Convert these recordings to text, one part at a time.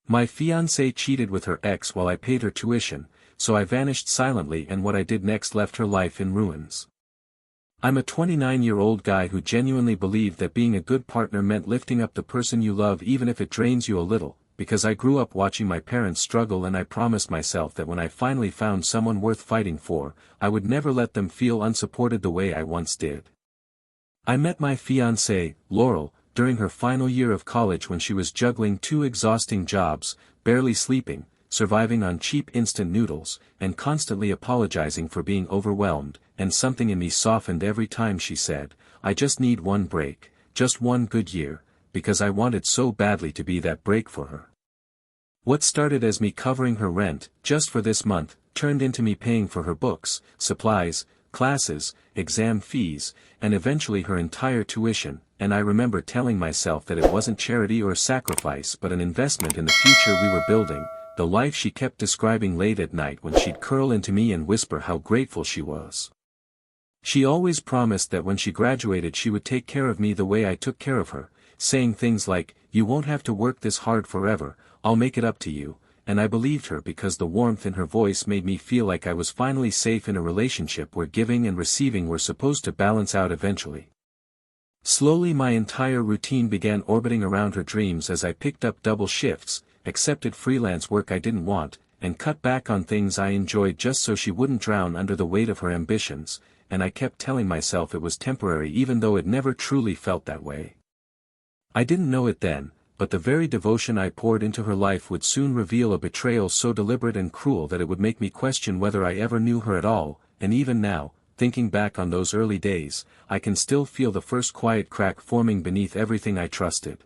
My fiancée cheated with her ex while I paid her tuition, so I vanished silently, and what I did next left her life in ruins. I'm a 29-year-old guy who genuinely believed that being a good partner meant lifting up the person you love even if it drains you a little, because I grew up watching my parents struggle, and I promised myself that when I finally found someone worth fighting for, I would never let them feel unsupported the way I once did. I met my fiancée, Laurel, during her final year of college when she was juggling 2 exhausting jobs, barely sleeping, surviving on cheap instant noodles, and constantly apologizing for being overwhelmed, and something in me softened every time she said, "I just need one break, just one good year," because I wanted so badly to be that break for her. What started as me covering her rent, just for this month, turned into me paying for her books, supplies, classes, exam fees, and eventually her entire tuition, and I remember telling myself that it wasn't charity or sacrifice but an investment in the future we were building, the life she kept describing late at night when she'd curl into me and whisper how grateful she was. She always promised that when she graduated she would take care of me the way I took care of her, saying things like, "You won't have to work this hard forever, I'll make it up to you," and I believed her because the warmth in her voice made me feel like I was finally safe in a relationship where giving and receiving were supposed to balance out eventually. Slowly my entire routine began orbiting around her dreams as I picked up double shifts, accepted freelance work I didn't want, and cut back on things I enjoyed just so she wouldn't drown under the weight of her ambitions, and I kept telling myself it was temporary even though it never truly felt that way. I didn't know it then, but the very devotion I poured into her life would soon reveal a betrayal so deliberate and cruel that it would make me question whether I ever knew her at all, and even now, thinking back on those early days, I can still feel the first quiet crack forming beneath everything I trusted.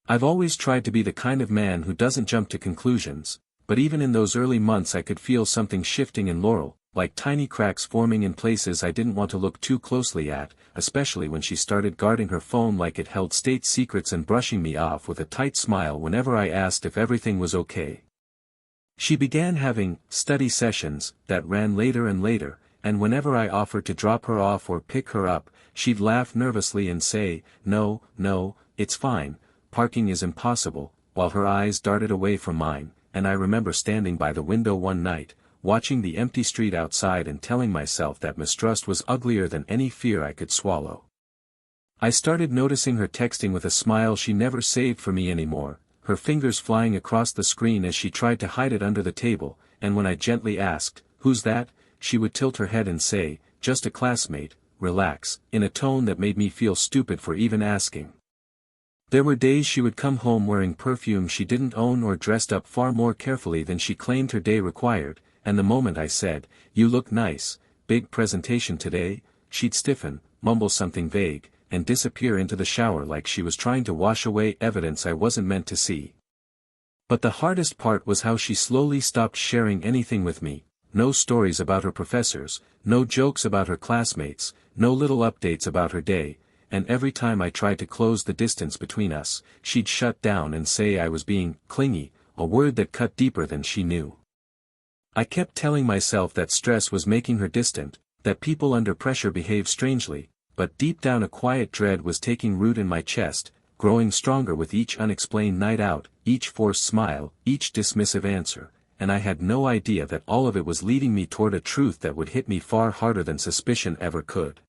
I've always tried to be the kind of man who doesn't jump to conclusions, but even in those early months I could feel something shifting in Laurel, like tiny cracks forming in places I didn't want to look too closely at, especially when she started guarding her phone like it held state secrets and brushing me off with a tight smile whenever I asked if everything was okay. She began having study sessions that ran later and later, and whenever I offered to drop her off or pick her up, she'd laugh nervously and say, "No, no, it's fine, parking is impossible," while her eyes darted away from mine, and I remember standing by the window one night, watching the empty street outside and telling myself that mistrust was uglier than any fear I could swallow. I started noticing her texting with a smile she never saved for me anymore, her fingers flying across the screen as she tried to hide it under the table, and when I gently asked, "Who's that?" she would tilt her head and say, "Just a classmate, relax," in a tone that made me feel stupid for even asking. There were days she would come home wearing perfume she didn't own or dressed up far more carefully than she claimed her day required, and the moment I said, "You look nice, big presentation today," she'd stiffen, mumble something vague, and disappear into the shower like she was trying to wash away evidence I wasn't meant to see. But the hardest part was how she slowly stopped sharing anything with me, no stories about her professors, no jokes about her classmates, no little updates about her day, and every time I tried to close the distance between us, she'd shut down and say I was being clingy, a word that cut deeper than she knew. I kept telling myself that stress was making her distant, that people under pressure behaved strangely, but deep down a quiet dread was taking root in my chest, growing stronger with each unexplained night out, each forced smile, each dismissive answer, and I had no idea that all of it was leading me toward a truth that would hit me far harder than suspicion ever could.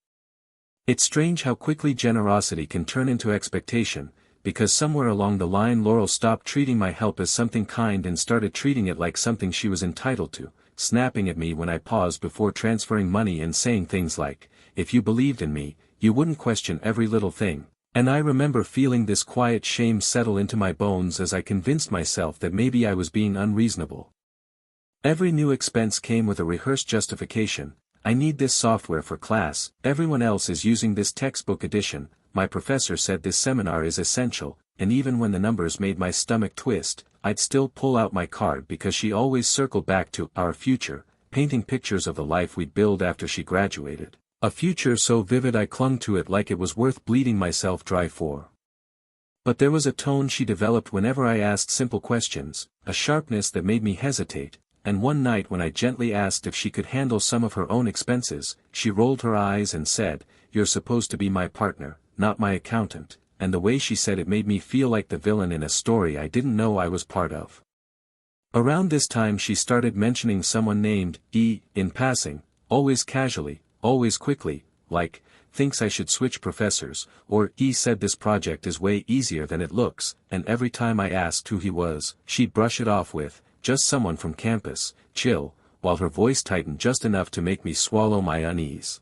It's strange how quickly generosity can turn into expectation, because somewhere along the line Laurel stopped treating my help as something kind and started treating it like something she was entitled to, snapping at me when I paused before transferring money and saying things like, "If you believed in me, you wouldn't question every little thing," and I remember feeling this quiet shame settle into my bones as I convinced myself that maybe I was being unreasonable. Every new expense came with a rehearsed justification. "I need this software for class, everyone else is using this textbook edition, my professor said this seminar is essential," and even when the numbers made my stomach twist, I'd still pull out my card because she always circled back to our future, painting pictures of the life we'd build after she graduated, a future so vivid I clung to it like it was worth bleeding myself dry for. But there was a tone she developed whenever I asked simple questions, a sharpness that made me hesitate, and one night when I gently asked if she could handle some of her own expenses, she rolled her eyes and said, "You're supposed to be my partner, not my accountant," and the way she said it made me feel like the villain in a story I didn't know I was part of. Around this time she started mentioning someone named E in passing, always casually, always quickly, like, thinks I should switch professors, or E said this project is way easier than it looks, and every time I asked who he was, she'd brush it off with, just someone from campus, chill, while her voice tightened just enough to make me swallow my unease.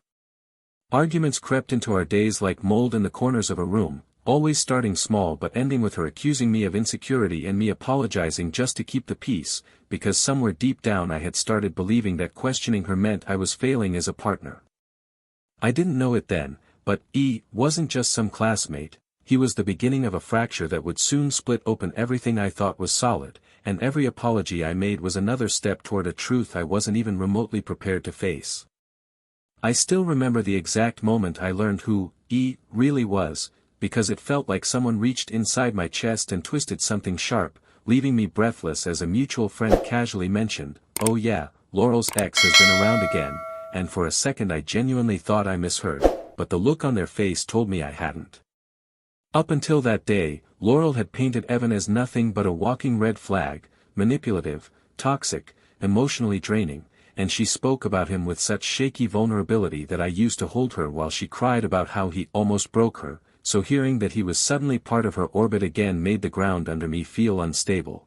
Arguments crept into our days like mold in the corners of a room, always starting small but ending with her accusing me of insecurity and me apologizing just to keep the peace, because somewhere deep down I had started believing that questioning her meant I was failing as a partner. I didn't know it then, but E wasn't just some classmate, he was the beginning of a fracture that would soon split open everything I thought was solid, and every apology I made was another step toward a truth I wasn't even remotely prepared to face. I still remember the exact moment I learned who E really was, because it felt like someone reached inside my chest and twisted something sharp, leaving me breathless as a mutual friend casually mentioned, "Oh yeah, Laurel's ex has been around again," and for a second I genuinely thought I misheard, but the look on their face told me I hadn't. Up until that day, Laurel had painted Evan as nothing but a walking red flag, manipulative, toxic, emotionally draining, and she spoke about him with such shaky vulnerability that I used to hold her while she cried about how he almost broke her. So hearing that he was suddenly part of her orbit again made the ground under me feel unstable.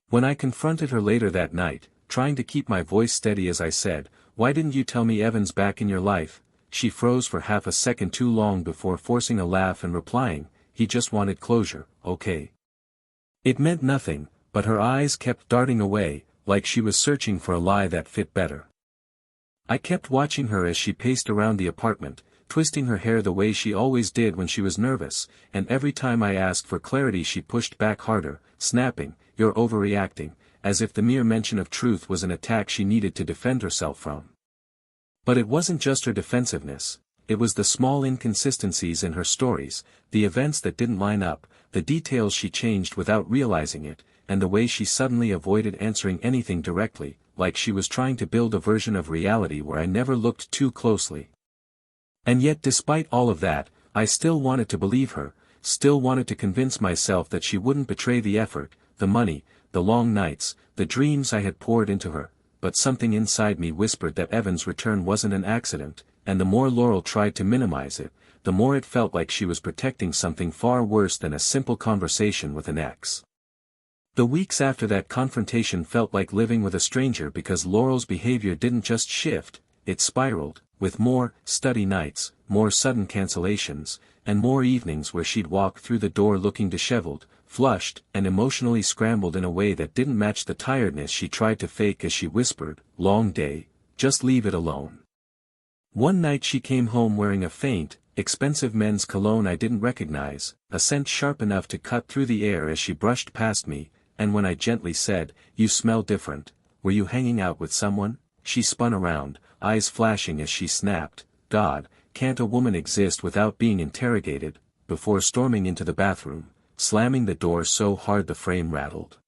When I confronted her later that night, trying to keep my voice steady as I said, "Why didn't you tell me Evan's back in your life?" she froze for half a second too long before forcing a laugh and replying, "He just wanted closure, okay." It meant nothing, but her eyes kept darting away, like she was searching for a lie that fit better. I kept watching her as she paced around the apartment, twisting her hair the way she always did when she was nervous, and every time I asked for clarity she pushed back harder, snapping, "You're overreacting," as if the mere mention of truth was an attack she needed to defend herself from. But it wasn't just her defensiveness, it was the small inconsistencies in her stories, the events that didn't line up, the details she changed without realizing it, and the way she suddenly avoided answering anything directly, like she was trying to build a version of reality where I never looked too closely. And yet despite all of that, I still wanted to believe her, still wanted to convince myself that she wouldn't betray the effort, the money, the long nights, the dreams I had poured into her, but something inside me whispered that Evan's return wasn't an accident, and the more Laurel tried to minimize it, the more it felt like she was protecting something far worse than a simple conversation with an ex. The weeks after that confrontation felt like living with a stranger because Laurel's behavior didn't just shift, it spiraled, with more study nights, more sudden cancellations, and more evenings where she'd walk through the door looking disheveled, flushed, and emotionally scrambled in a way that didn't match the tiredness she tried to fake as she whispered, "Long day, just leave it alone." One night she came home wearing a faint, expensive men's cologne I didn't recognize, a scent sharp enough to cut through the air as she brushed past me, and when I gently said, "You smell different, were you hanging out with someone?" she spun around, eyes flashing as she snapped, "God, can't a woman exist without being interrogated," before storming into the bathroom, slamming the door so hard the frame rattled.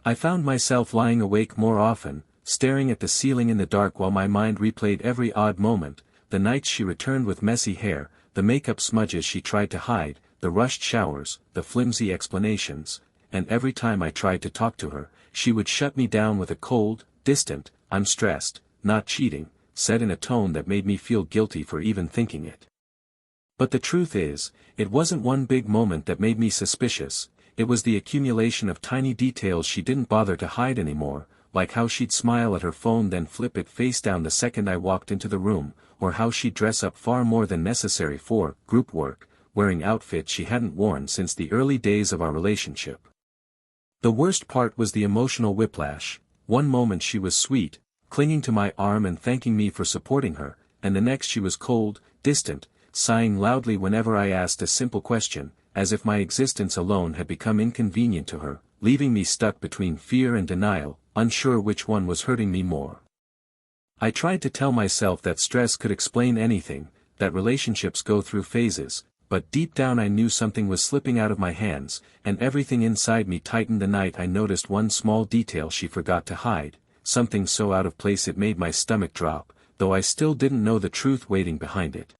I found myself lying awake more often, staring at the ceiling in the dark while my mind replayed every odd moment, the nights she returned with messy hair, the makeup smudges she tried to hide, the rushed showers, the flimsy explanations, and every time I tried to talk to her, she would shut me down with a cold, distant, "I'm stressed, not cheating," said in a tone that made me feel guilty for even thinking it. But the truth is, it wasn't one big moment that made me suspicious, it was the accumulation of tiny details she didn't bother to hide anymore, like how she'd smile at her phone then flip it face down the second I walked into the room, or how she'd dress up far more than necessary for group work, wearing outfits she hadn't worn since the early days of our relationship. The worst part was the emotional whiplash. One moment she was sweet, clinging to my arm and thanking me for supporting her, and the next she was cold, distant, sighing loudly whenever I asked a simple question, as if my existence alone had become inconvenient to her, leaving me stuck between fear and denial, unsure which one was hurting me more. I tried to tell myself that stress could explain anything, that relationships go through phases, but deep down I knew something was slipping out of my hands, and everything inside me tightened the night I noticed one small detail she forgot to hide, something so out of place it made my stomach drop, though I still didn't know the truth waiting behind it.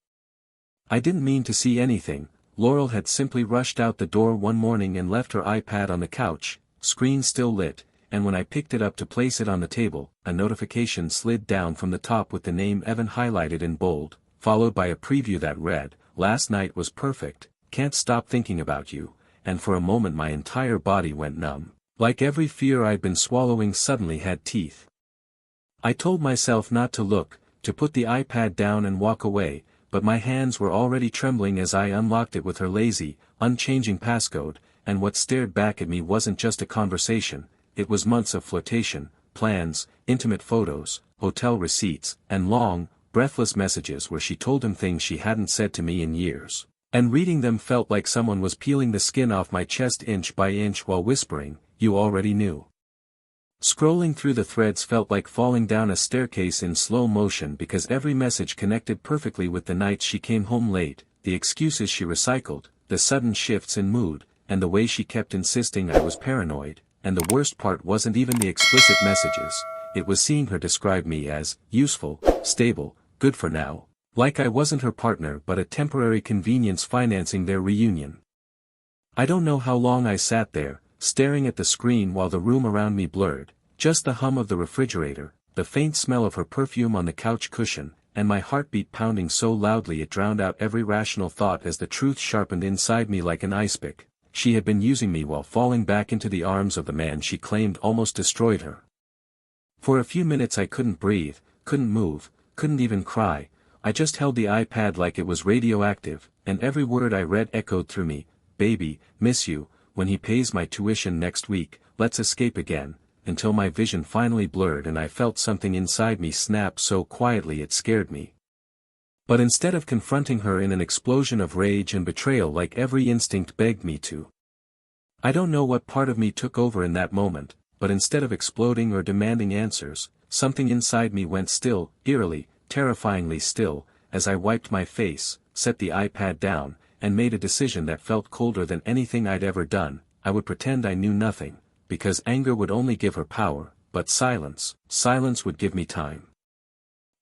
I didn't mean to see anything, Laurel had simply rushed out the door one morning and left her iPad on the couch, screen still lit, and when I picked it up to place it on the table, a notification slid down from the top with the name Evan highlighted in bold, followed by a preview that read, "Last night was perfect, can't stop thinking about you," and for a moment my entire body went numb, like every fear I'd been swallowing suddenly had teeth. I told myself not to look, to put the iPad down and walk away, but my hands were already trembling as I unlocked it with her lazy, unchanging passcode, and what stared back at me wasn't just a conversation, it was months of flirtation, plans, intimate photos, hotel receipts, and long, breathless messages where she told him things she hadn't said to me in years. And reading them felt like someone was peeling the skin off my chest inch by inch while whispering, "You already knew." Scrolling through the threads felt like falling down a staircase in slow motion because every message connected perfectly with the nights she came home late, the excuses she recycled, the sudden shifts in mood, and the way she kept insisting I was paranoid, and the worst part wasn't even the explicit messages, it was seeing her describe me as, useful, stable, good for now, like I wasn't her partner but a temporary convenience financing their reunion. I don't know how long I sat there, staring at the screen while the room around me blurred, just the hum of the refrigerator, the faint smell of her perfume on the couch cushion, and my heartbeat pounding so loudly it drowned out every rational thought as the truth sharpened inside me like an ice pick. She had been using me while falling back into the arms of the man she claimed almost destroyed her. For a few minutes I couldn't breathe, couldn't move, couldn't even cry. I just held the iPad like it was radioactive, and every word I read echoed through me, "Baby, miss you, when he pays my tuition next week, let's escape again," until my vision finally blurred and I felt something inside me snap so quietly it scared me. But instead of confronting her in an explosion of rage and betrayal like every instinct begged me to. I don't know what part of me took over in that moment, but instead of exploding or demanding answers, something inside me went still, eerily, terrifyingly still, as I wiped my face, set the iPad down, and made a decision that felt colder than anything I'd ever done. I would pretend I knew nothing, because anger would only give her power, but silence would give me time.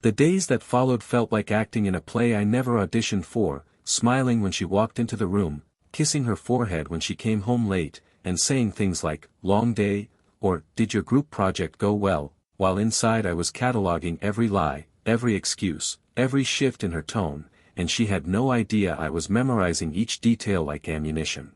The days that followed felt like acting in a play I never auditioned for, smiling when she walked into the room, kissing her forehead when she came home late, and saying things like, "Long day," or "Did your group project go well," while inside I was cataloging every lie, every excuse, every shift in her tone, and she had no idea I was memorizing each detail like ammunition.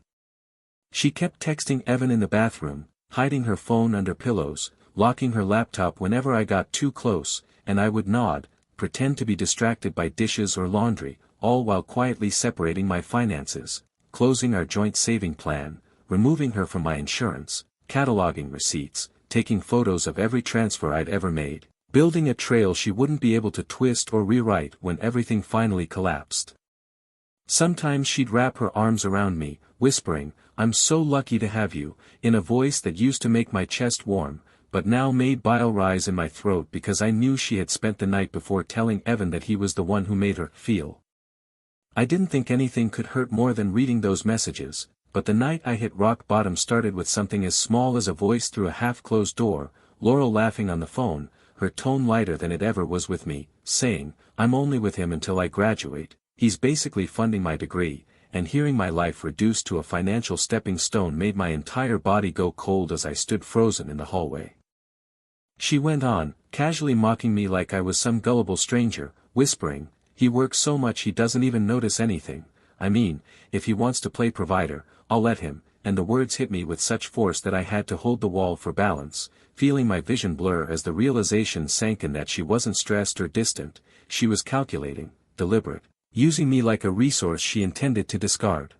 She kept texting Evan in the bathroom, hiding her phone under pillows, locking her laptop whenever I got too close, and I would nod, pretend to be distracted by dishes or laundry, all while quietly separating my finances, closing our joint saving plan, removing her from my insurance, cataloging receipts, taking photos of every transfer I'd ever made, building a trail she wouldn't be able to twist or rewrite when everything finally collapsed. Sometimes she'd wrap her arms around me, whispering, "I'm so lucky to have you," in a voice that used to make my chest warm, but now made bile rise in my throat because I knew she had spent the night before telling Evan that he was the one who made her feel. I didn't think anything could hurt more than reading those messages, but the night I hit rock bottom started with something as small as a voice through a half-closed door, Laurel laughing on the phone, her tone lighter than it ever was with me, saying, "I'm only with him until I graduate, he's basically funding my degree," and hearing my life reduced to a financial stepping stone made my entire body go cold as I stood frozen in the hallway. She went on, casually mocking me like I was some gullible stranger, whispering, "He works so much he doesn't even notice anything. I mean, if he wants to play provider, I'll let him," and the words hit me with such force that I had to hold the wall for balance, feeling my vision blur as the realization sank in that she wasn't stressed or distant, she was calculating, deliberate, using me like a resource she intended to discard.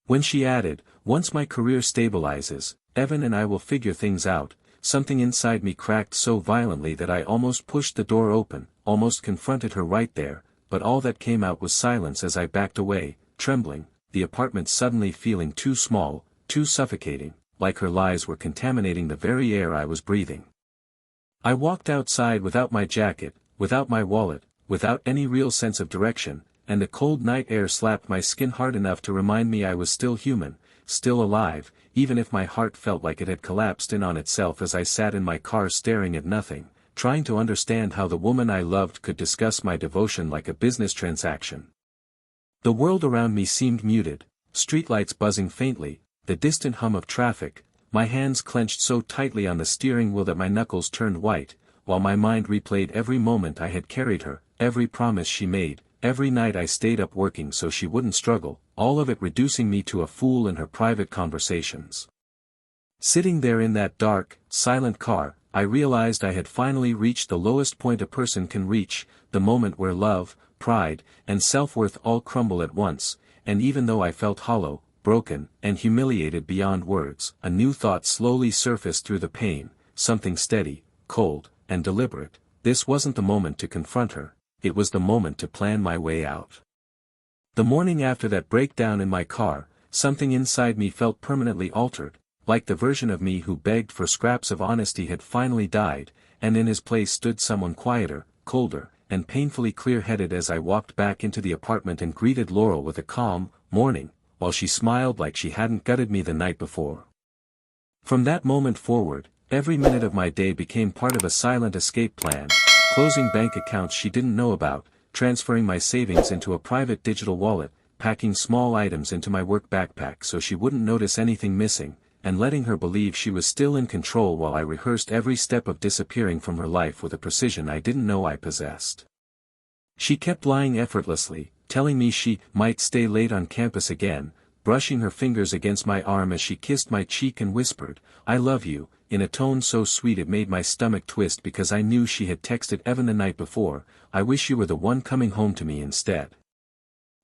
When she added, "Once my career stabilizes, Evan and I will figure things out," something inside me cracked so violently that I almost pushed the door open, almost confronted her right there, but all that came out was silence as I backed away, trembling, the apartment suddenly feeling too small, too suffocating, like her lies were contaminating the very air I was breathing. I walked outside without my jacket, without my wallet, without any real sense of direction, and the cold night air slapped my skin hard enough to remind me I was still human, still alive, even if my heart felt like it had collapsed in on itself as I sat in my car staring at nothing, trying to understand how the woman I loved could discuss my devotion like a business transaction. The world around me seemed muted, streetlights buzzing faintly, the distant hum of traffic, my hands clenched so tightly on the steering wheel that my knuckles turned white, while my mind replayed every moment I had carried her, every promise she made, every night I stayed up working so she wouldn't struggle, all of it reducing me to a fool in her private conversations. Sitting there in that dark, silent car, I realized I had finally reached the lowest point a person can reach, the moment where love, pride, and self-worth all crumble at once, and even though I felt hollow, broken, and humiliated beyond words, a new thought slowly surfaced through the pain, something steady, cold, and deliberate. This wasn't the moment to confront her, it was the moment to plan my way out. The morning after that breakdown in my car, something inside me felt permanently altered, like the version of me who begged for scraps of honesty had finally died, and in his place stood someone quieter, colder, and painfully clear-headed. As I walked back into the apartment and greeted Laurel with a calm, "Morning," while she smiled like she hadn't gutted me the night before. From that moment forward, every minute of my day became part of a silent escape plan, closing bank accounts she didn't know about, transferring my savings into a private digital wallet, packing small items into my work backpack so she wouldn't notice anything missing, and letting her believe she was still in control while I rehearsed every step of disappearing from her life with a precision I didn't know I possessed. She kept lying effortlessly, telling me she might stay late on campus again, brushing her fingers against my arm as she kissed my cheek and whispered, "I love you," in a tone so sweet it made my stomach twist because I knew she had texted Evan the night before, "I wish you were the one coming home to me instead."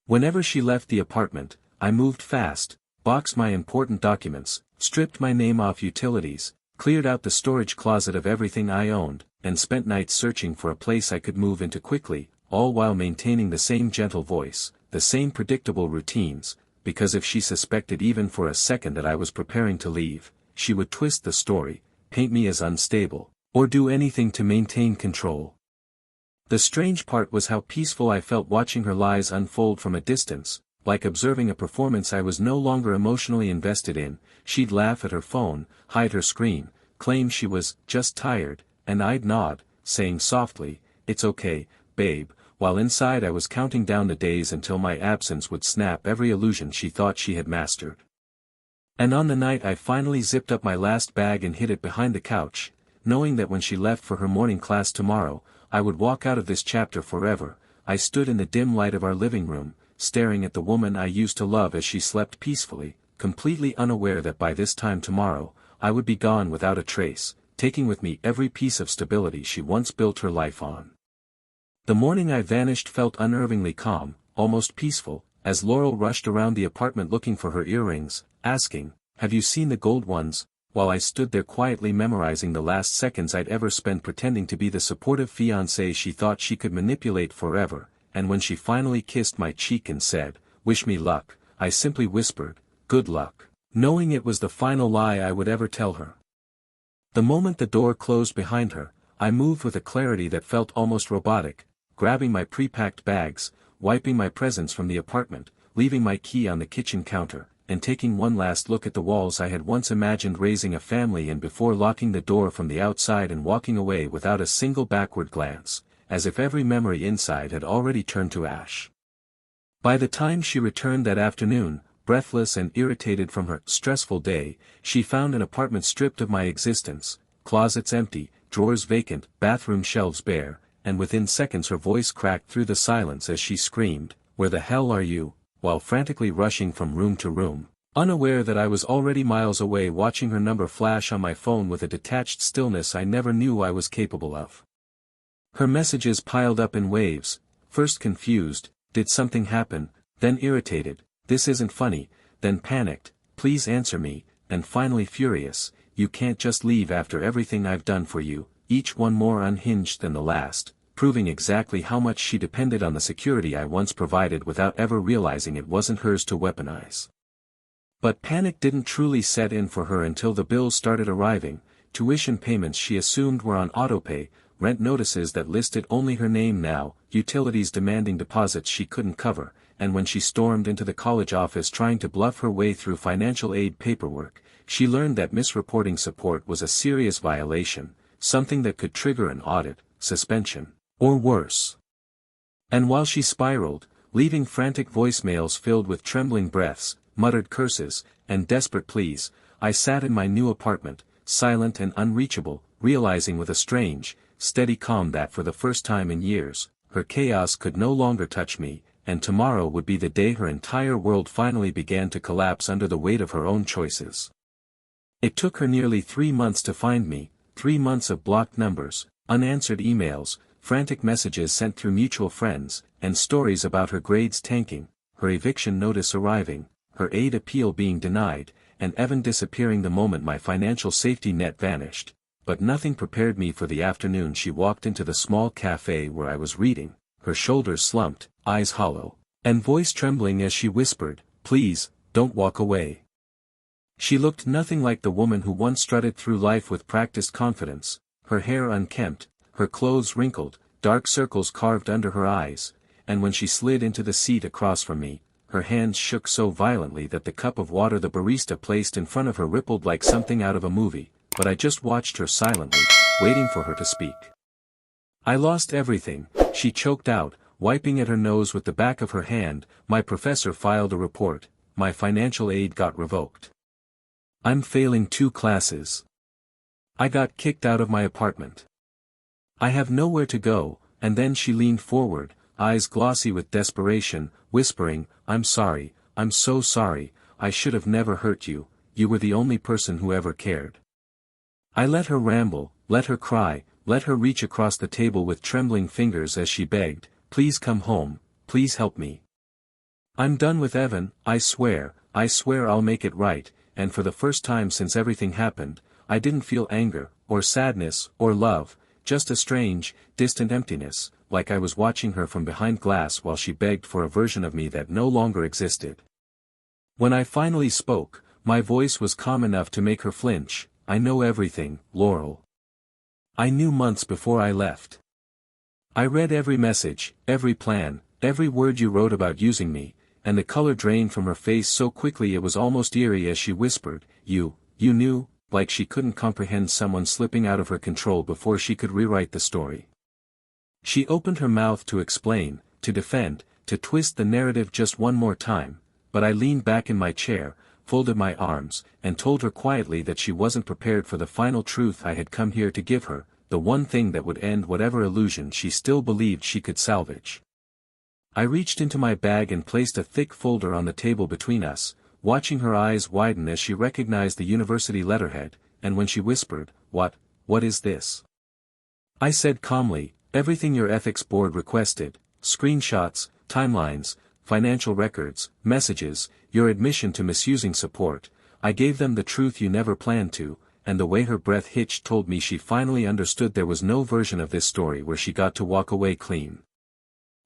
Whenever she left the apartment, I moved fast, boxed my important documents, stripped my name off utilities, cleared out the storage closet of everything I owned, and spent nights searching for a place I could move into quickly, all while maintaining the same gentle voice, the same predictable routines, because if she suspected even for a second that I was preparing to leave, she would twist the story, paint me as unstable, or do anything to maintain control. The strange part was how peaceful I felt watching her lies unfold from a distance, like observing a performance I was no longer emotionally invested in. She'd laugh at her phone, hide her screen, claim she was just tired, and I'd nod, saying softly, "It's okay, babe," while inside I was counting down the days until my absence would snap every illusion she thought she had mastered. And on the night I finally zipped up my last bag and hid it behind the couch, knowing that when she left for her morning class tomorrow, I would walk out of this chapter forever, I stood in the dim light of our living room, staring at the woman I used to love as she slept peacefully, completely unaware that by this time tomorrow, I would be gone without a trace, taking with me every piece of stability she once built her life on. The morning I vanished felt unnervingly calm, almost peaceful, as Laurel rushed around the apartment looking for her earrings, asking, "Have you seen the gold ones?" while I stood there quietly memorizing the last seconds I'd ever spent pretending to be the supportive fiancé she thought she could manipulate forever, and when she finally kissed my cheek and said, "Wish me luck," I simply whispered, "Good luck," knowing it was the final lie I would ever tell her. The moment the door closed behind her, I moved with a clarity that felt almost robotic, grabbing my pre-packed bags, wiping my presence from the apartment, leaving my key on the kitchen counter, and taking one last look at the walls I had once imagined raising a family in before locking the door from the outside and walking away without a single backward glance, as if every memory inside had already turned to ash. By the time she returned that afternoon, breathless and irritated from her stressful day, she found an apartment stripped of my existence, closets empty, drawers vacant, bathroom shelves bare, and within seconds her voice cracked through the silence as she screamed, "Where the hell are you?" while frantically rushing from room to room, unaware that I was already miles away watching her number flash on my phone with a detached stillness I never knew I was capable of. Her messages piled up in waves, first confused, "Did something happen?" then irritated, "This isn't funny," then panicked, "Please answer me," and finally furious, "You can't just leave after everything I've done for you," each one more unhinged than the last, proving exactly how much she depended on the security I once provided without ever realizing it wasn't hers to weaponize. But panic didn't truly set in for her until the bills started arriving, tuition payments she assumed were on autopay, rent notices that listed only her name now, utilities demanding deposits she couldn't cover, and when she stormed into the college office trying to bluff her way through financial aid paperwork, she learned that misreporting support was a serious violation, something that could trigger an audit, suspension, or worse. And while she spiraled, leaving frantic voicemails filled with trembling breaths, muttered curses, and desperate pleas. I sat in my new apartment, silent and unreachable, realizing with a strange, steady calm that for the first time in years, her chaos could no longer touch me, and tomorrow would be the day her entire world finally began to collapse under the weight of her own choices. It took her nearly 3 months to find me, 3 months of blocked numbers, unanswered emails, frantic messages sent through mutual friends, and stories about her grades tanking, her eviction notice arriving, her aid appeal being denied, and Evan disappearing the moment my financial safety net vanished. But nothing prepared me for the afternoon she walked into the small cafe where I was reading, her shoulders slumped, eyes hollow, and voice trembling as she whispered, "Please, don't walk away." She looked nothing like the woman who once strutted through life with practiced confidence, her hair unkempt, her clothes wrinkled, dark circles carved under her eyes, and when she slid into the seat across from me, her hands shook so violently that the cup of water the barista placed in front of her rippled like something out of a movie, but I just watched her silently, waiting for her to speak. "I lost everything," she choked out, wiping at her nose with the back of her hand. "My professor filed a report, my financial aid got revoked. I'm failing 2 classes. I got kicked out of my apartment. I have nowhere to go," and then she leaned forward, eyes glossy with desperation, whispering, "I'm sorry, I'm so sorry, I should have never hurt you, you were the only person who ever cared." I let her ramble, let her cry, let her reach across the table with trembling fingers as she begged, "Please come home, please help me. I'm done with Evan, I swear I'll make it right," and for the first time since everything happened, I didn't feel anger, or sadness, or love, just a strange, distant emptiness, like I was watching her from behind glass while she begged for a version of me that no longer existed. When I finally spoke, my voice was calm enough to make her flinch. "I know everything, Laurel. I knew months before I left. I read every message, every plan, every word you wrote about using me," and the color drained from her face so quickly it was almost eerie as she whispered, You knew," like she couldn't comprehend someone slipping out of her control before she could rewrite the story. She opened her mouth to explain, to defend, to twist the narrative just one more time, but I leaned back in my chair, folded my arms, and told her quietly that she wasn't prepared for the final truth I had come here to give her, the one thing that would end whatever illusion she still believed she could salvage. I reached into my bag and placed a thick folder on the table between us, watching her eyes widen as she recognized the university letterhead, and when she whispered, What is this?" I said calmly, "Everything your ethics board requested, screenshots, timelines, financial records, messages, your admission to misusing support." I gave them the truth you never planned to, and the way her breath hitched told me she finally understood there was no version of this story where she got to walk away clean.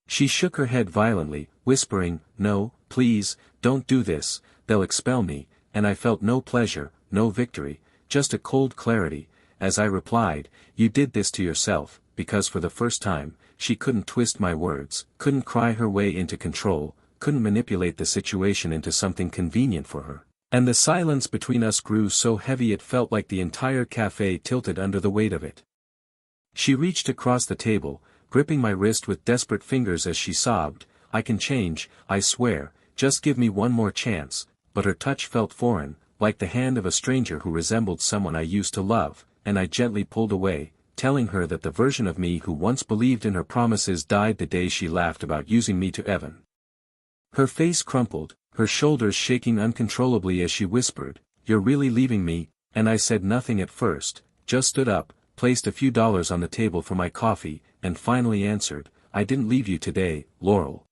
She shook her head violently, whispering, "No, please, don't do this, they'll expel me," and I felt no pleasure, no victory, just a cold clarity, as I replied, "You did this to yourself," because for the first time, she couldn't twist my words, couldn't cry her way into control, couldn't manipulate the situation into something convenient for her. And the silence between us grew so heavy it felt like the entire cafe tilted under the weight of it. She reached across the table, gripping my wrist with desperate fingers as she sobbed, "I can change, I swear, just give me one more chance," but her touch felt foreign, like the hand of a stranger who resembled someone I used to love, and I gently pulled away, telling her that the version of me who once believed in her promises died the day she laughed about using me to Evan. Her face crumpled, her shoulders shaking uncontrollably as she whispered, "You're really leaving me?" And I said nothing at first, just stood up, placed a few dollars on the table for my coffee, and finally answered, "I didn't leave you today, Laurel.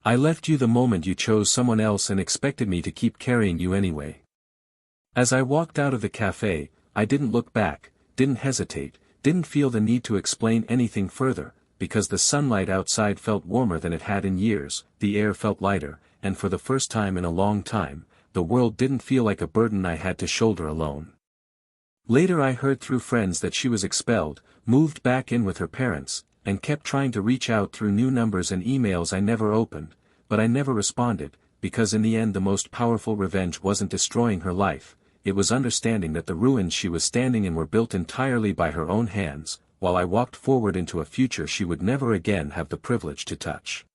I left you the moment you chose someone else and expected me to keep carrying you anyway." As I walked out of the cafe, I didn't look back, didn't hesitate, didn't feel the need to explain anything further, because the sunlight outside felt warmer than it had in years, the air felt lighter, and for the first time in a long time, the world didn't feel like a burden I had to shoulder alone. Later I heard through friends that she was expelled, moved back in with her parents, and kept trying to reach out through new numbers and emails I never opened, but I never responded, because in the end the most powerful revenge wasn't destroying her life, it was understanding that the ruins she was standing in were built entirely by her own hands, while I walked forward into a future she would never again have the privilege to touch.